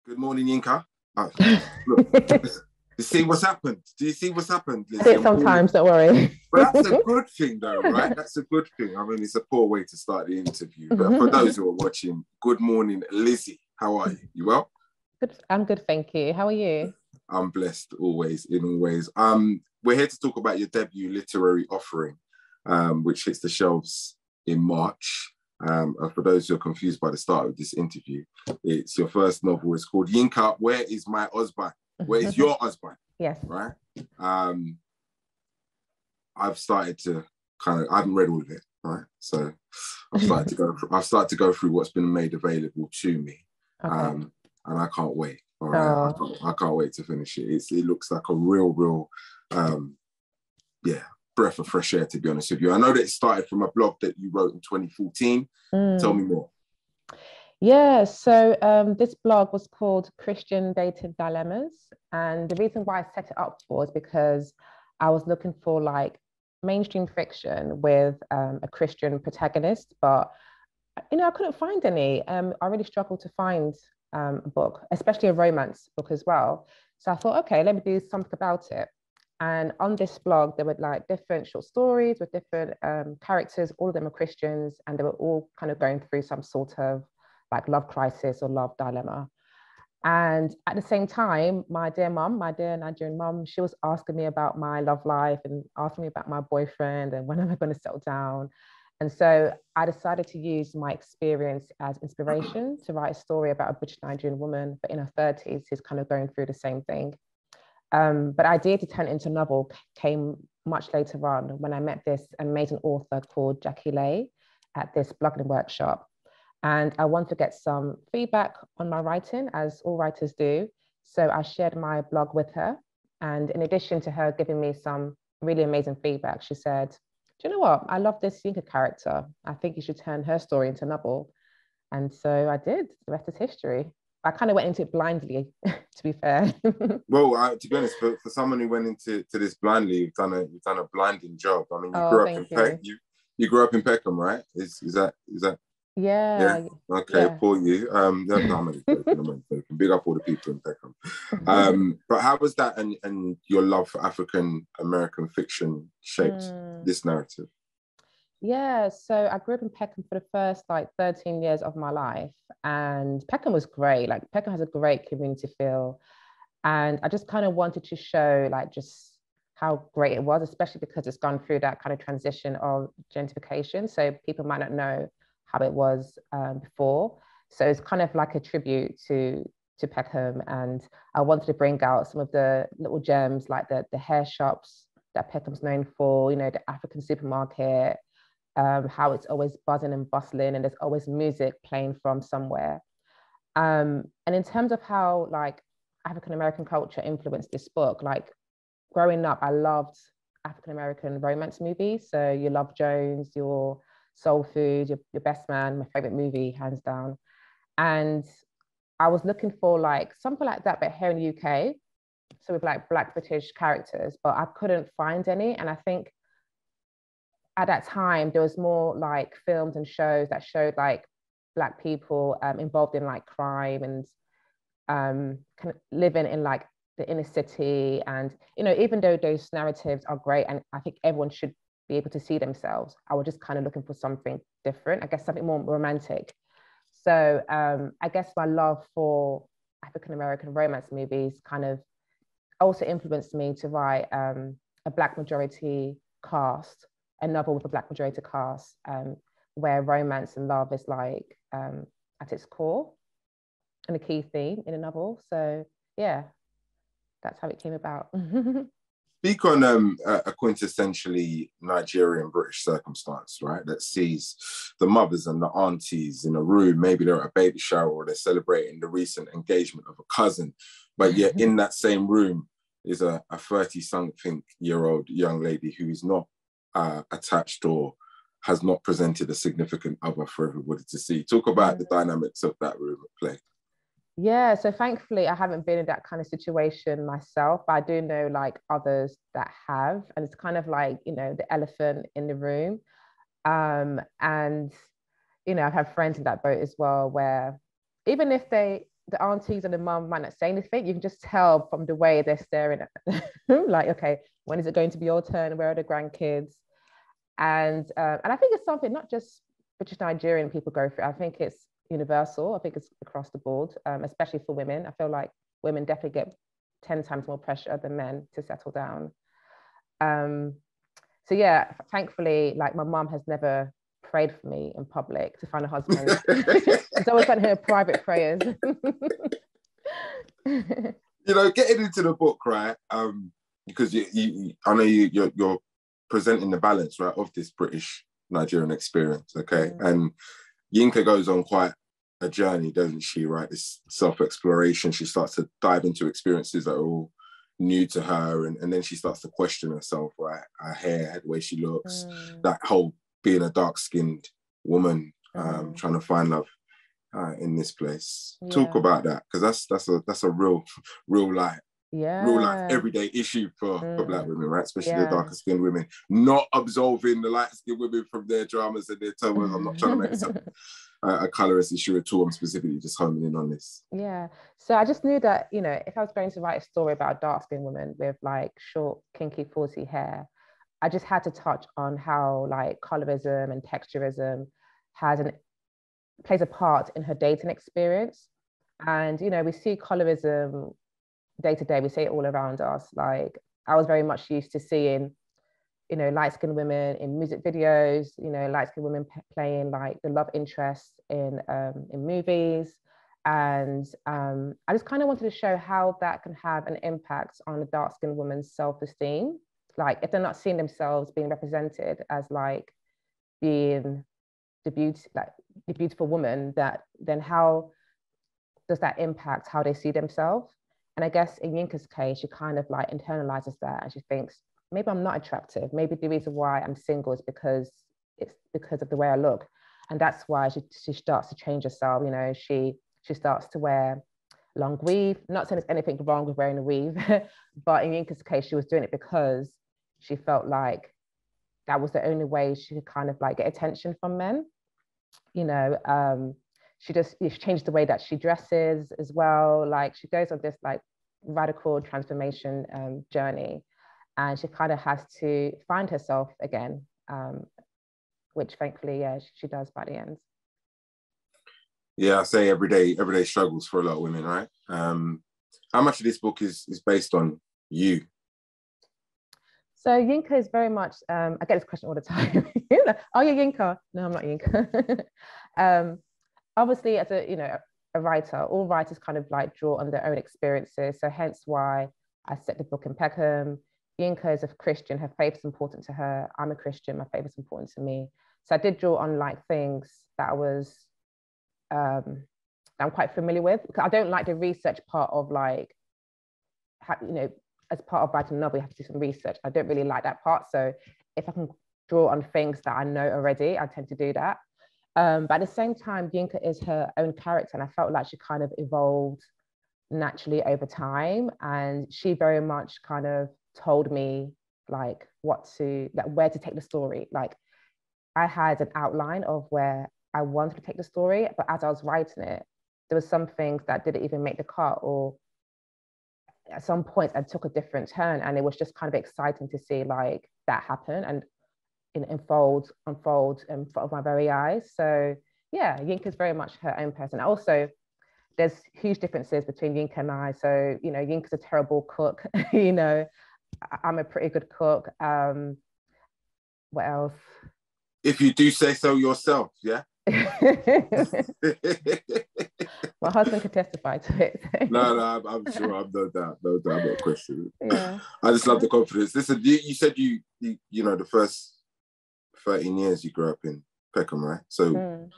Good morning, Yinka. Oh, look, you see what's happened? Do you see what's happened, Lizzie? I do it sometimes, don't worry. But that's a good thing, though, right? That's a good thing. I mean, it's a poor way to start the interview. But for those who are watching, good morning, Lizzie. How are you? You well? Good. I'm good, thank you. How are you? I'm blessed always, in all ways. We're here to talk about your debut literary offering, which hits the shelves in March. And for those who are confused by the start of this interview, it's your first novel. It's called Yinka, Where is My Husband? Where is your husband? Yes. Right? I've started to I haven't read all of it, right? So I've started to go through what's been made available to me. Okay. And I can't wait. All right. I can't wait to finish it. It looks like a real breath of fresh air, to be honest with you. I know that it started from a blog that you wrote in 2014. Tell me more. Yeah, so this blog was called Christian Dating Dilemmas. And the reason why I set it up was because I was looking for like mainstream fiction with a Christian protagonist, but I couldn't find any. I really struggled to find a book, especially a romance book as well. So I thought, okay, let me do something about it. And on this blog, there were like different short stories with different characters. All of them are Christians, and they were all kind of going through some sort of like love crisis or love dilemma. And at the same time, my dear Nigerian mum, she was asking me about my love life and asking me about my boyfriend and when am I going to settle down. And so I decided to use my experience as inspiration to write a story about a British Nigerian woman, but in her 30s, who's kind of going through the same thing. But the idea to turn it into a novel came much later on when I met this amazing author called Jackie Lay at this blogging workshop. And I wanted to get some feedback on my writing, as all writers do. So I shared my blog with her. And in addition to her giving me some really amazing feedback, she said, do you know what? I love this Yinka character. I think you should turn her story into a novel. And so I did. The rest is history. I kind of went into it blindly, to be fair. Well, to be honest, for someone who went into this blindly, you've done a blinding job. I mean, you grew up in Peckham, right? Is that? Yeah. Okay, yeah. Poor you. I'm only joking. Big up all the people in Peckham. But how was that and your love for African American fiction shaped this narrative? Yeah, so I grew up in Peckham for the first like 13 years of my life, and Peckham was great. Like Peckham has a great community feel, and I just kind of wanted to show like just how great it was, especially because it's gone through that kind of transition of gentrification. So people might not know how it was before. So it's kind of like a tribute to Peckham, and I wanted to bring out some of the little gems like the hair shops that Peckham's known for. The African supermarket. How it's always buzzing and bustling and there's always music playing from somewhere. And in terms of how like African-American culture influenced this book, like growing up, I loved African-American romance movies. So your Love Jones, your Soul Food, your Best Man, my favorite movie, hands down. And I was looking for like something like that, but here in the UK. So with like Black British characters, but I couldn't find any. And I think at that time, there was more like films and shows that showed like Black people involved in like crime and kind of living in like the inner city. And, even though those narratives are great and I think everyone should be able to see themselves, I was just kind of looking for something different, I guess something more romantic. So I guess my love for African-American romance movies kind of also influenced me to write a Black majority cast, a novel with a Black majority cast, where romance and love is like at its core and a key theme in a novel. So yeah, that's how it came about. Speak on a quintessentially Nigerian British circumstance, right? That sees the mothers and the aunties in a room, maybe they're at a baby shower or they're celebrating the recent engagement of a cousin, but yet in that same room is a 30-something-year-old young lady who is not attached or has not presented a significant other for everybody to see. Talk about the dynamics of that room at play. Yeah, so thankfully I haven't been in that kind of situation myself, but I do know like others that have, and it's kind of like, the elephant in the room. And, I've had friends in that boat as well, where even if they the aunties and the mum might not say anything. You can just tell from the way they're staring at them, like, okay, when is it going to be your turn? Where are the grandkids? And I think it's something not just British Nigerian people go through. I think it's universal. I think it's across the board, especially for women. I feel like women definitely get 10 times more pressure than men to settle down. So yeah, thankfully, like my mum has never prayed for me in public to find a husband. She's always sent her private prayers. You know, getting into the book, right? Because I know you're presenting the balance, right, of this British Nigerian experience, okay? And Yinka goes on quite a journey, doesn't she, right? This self-exploration. She starts to dive into experiences that are all new to her, and then she starts to question herself, right? Her hair, the way she looks, that whole being a dark-skinned woman, trying to find love in this place. Talk about that, because that's a real life. Real life everyday issue for Black women, right? Especially the darker skinned women. Not absolving the light skinned women from their dramas and their turbulence. I'm not trying to make this a colorist issue at all. I'm specifically just homing in on this. Yeah. So I just knew that, you know, if I was going to write a story about a dark skinned woman with like short, kinky, 40 hair, I just had to touch on how like colorism and texturism plays a part in her dating experience. And, you know, we see colorism day to day, we see it all around us. Like I was very much used to seeing, you know, light-skinned women in music videos, you know, light-skinned women playing like the love interest in movies. And I just kind of wanted to show how that can have an impact on a dark-skinned woman's self-esteem. Like if they're not seeing themselves being represented as like being the beautiful woman, then how does that impact how they see themselves? And I guess in Yinka's case, she kind of like internalizes that, and she thinks, maybe I'm not attractive. Maybe the reason why I'm single is because of the way I look. And that's why she starts to change herself. You know, she starts to wear long weave. Not saying there's anything wrong with wearing a weave, but in Yinka's case, she was doing it because she felt like that was the only way she could kind of like get attention from men. You know, she changed the way that she dresses as well. Like she goes on this like radical transformation journey, and she kind of has to find herself again, which thankfully, yeah, she does by the end. Yeah, I say everyday struggles for a lot of women, right? How much of this book is based on you? So Yinka is very much, I get this question all the time. Oh, you're Yinka. No, I'm not Yinka. Obviously, as a writer, all writers kind of like draw on their own experiences. So hence why I set the book in Peckham. Yinka is a Christian. Her faith is important to her. I'm a Christian. My faith is important to me. So I did draw on like things that I'm quite familiar with. Because I don't like the research part of like, as part of writing a novel, you have to do some research. I don't really like that part. So if I can draw on things that I know already, I tend to do that. But at the same time, Yinka is her own character, and I felt like she kind of evolved naturally over time. And she very much kind of told me like where to take the story. Like I had an outline of where I wanted to take the story, but as I was writing it, there were some things that didn't even make the cut, or at some point I took a different turn, and it was just kind of exciting to see like that happen and unfold in front of my very eyes. So yeah, Yinka's very much her own person. Also, there's huge differences between Yinka and I. So, you know, Yinka's a terrible cook. You know, I'm a pretty good cook. What else? If you do say so yourself, yeah? My husband could testify to it. No, I'm sure. I'm no doubt, I'm not questioning. Yeah. I just love the confidence. Listen, you said you know, the first 13 years you grew up in Peckham, right? So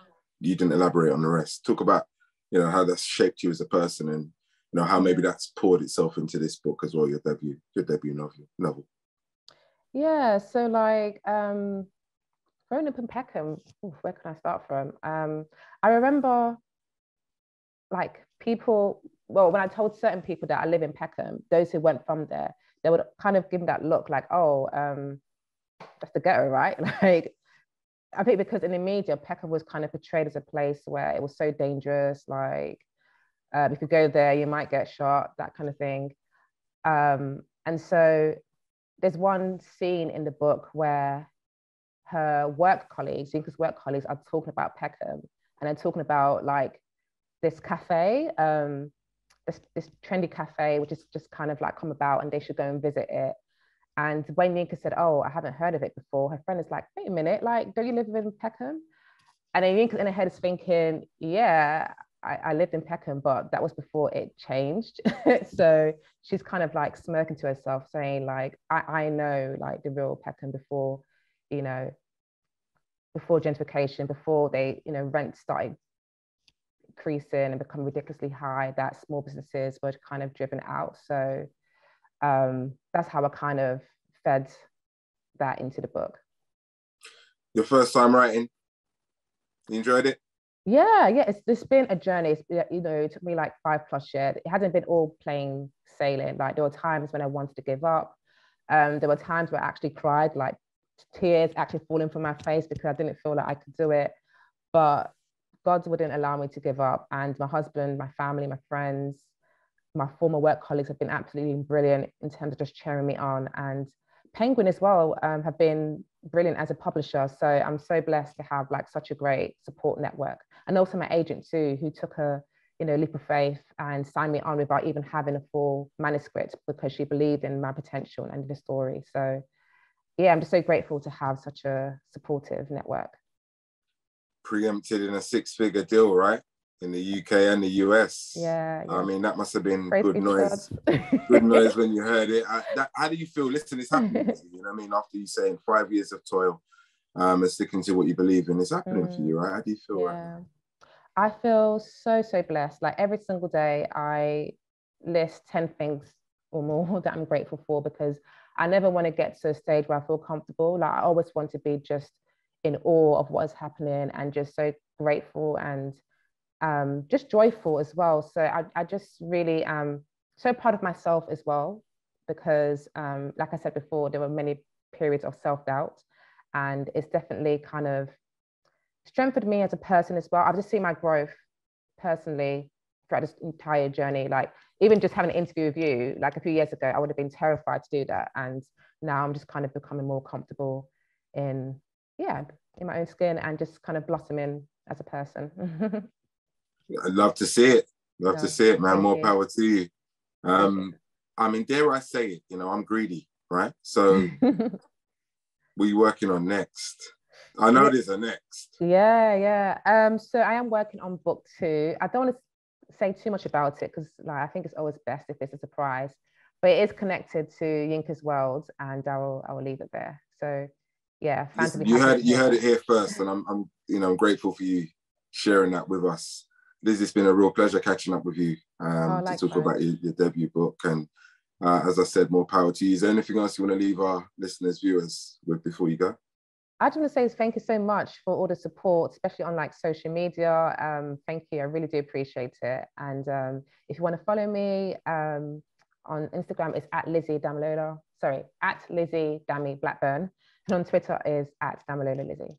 you didn't elaborate on the rest. Talk about, you know, how that's shaped you as a person, and, you know, how maybe that's poured itself into this book as well, your debut novel. Yeah, so like growing up in Peckham, where can I start from? I remember like people, well, when I told certain people that I live in Peckham, those who weren't from there, they would kind of give me that look like, oh, that's the ghetto, right? Like, I think because in the media, Peckham was kind of portrayed as a place where it was so dangerous, like If you go there, you might get shot, that kind of thing. And so there's one scene in the book where her work colleagues, Yinka's work colleagues, are talking about Peckham, and they're talking about like this cafe, this trendy cafe, which is just kind of like come about, and they should go and visit it. And when Yinka said, "Oh, I haven't heard of it before," her friend is like, "Wait a minute, like, don't you live in Peckham?" And then Yinka in her head is thinking, "Yeah, I lived in Peckham, but that was before it changed." So she's kind of like smirking to herself, saying like, I know like the real Peckham before, you know, before gentrification, before they, you know, rent started increasing and become ridiculously high, that small businesses were kind of driven out. So that's how I kind of fed that into the book. Your first time writing, you enjoyed it? Yeah, it's been a journey. You know, it took me like 5+ years. It hasn't been all plain sailing. Like there were times when I wanted to give up. There were times where I actually cried, like tears actually falling from my face because I didn't feel like I could do it. But God wouldn't allow me to give up. And my husband, my family, my friends, my former work colleagues have been absolutely brilliant in terms of just cheering me on. And Penguin as well have been brilliant as a publisher. So I'm so blessed to have like such a great support network. And also my agent too, who took a leap of faith and signed me on without even having a full manuscript because she believed in my potential and the story. So yeah, I'm just so grateful to have such a supportive network. Preempted in a 6-figure deal, right? In the UK and the US. Yeah. I mean, that must have been Praise good noise. Good noise when you heard it. How do you feel? Listen, it's happening to you. You know what I mean? After you saying 5 years of toil and sticking to what you believe in, it's happening for you, right? How do you feel right now? I feel so, so blessed. Like every single day, I list 10 things or more that I'm grateful for because I never want to get to a stage where I feel comfortable. Like I always want to be just in awe of what is happening and just so grateful and just joyful as well. So I just really am so proud of myself as well because like I said before, there were many periods of self-doubt and it's definitely kind of strengthened me as a person as well. I've just seen my growth personally throughout this entire journey. Like even just having an interview with you, like a few years ago, I would have been terrified to do that. And now I'm just kind of becoming more comfortable in my own skin and just kind of blossoming as a person. I'd love to see it. Love to see it, man. More power to you. I mean, dare I say it, I'm greedy, right? So what are you working on next? I know there's a next. Yeah. So I am working on book 2. I don't want to say too much about it because I think it's always best if it's a surprise. But it is connected to Yinka's world, and I will leave it there. So yeah, listen, you heard it here first, and I'm grateful for you sharing that with us. Liz, it's been a real pleasure catching up with you to talk about your debut book. And as I said, more power to you. Is there anything else you want to leave our listeners, viewers with before you go? I just want to say thank you so much for all the support, especially on like social media. Thank you. I really do appreciate it. And if you want to follow me on Instagram, it's at Lizzie Damilola. Sorry, at Lizzie Dami Blackburn. And on Twitter is at Damilola Lizzie.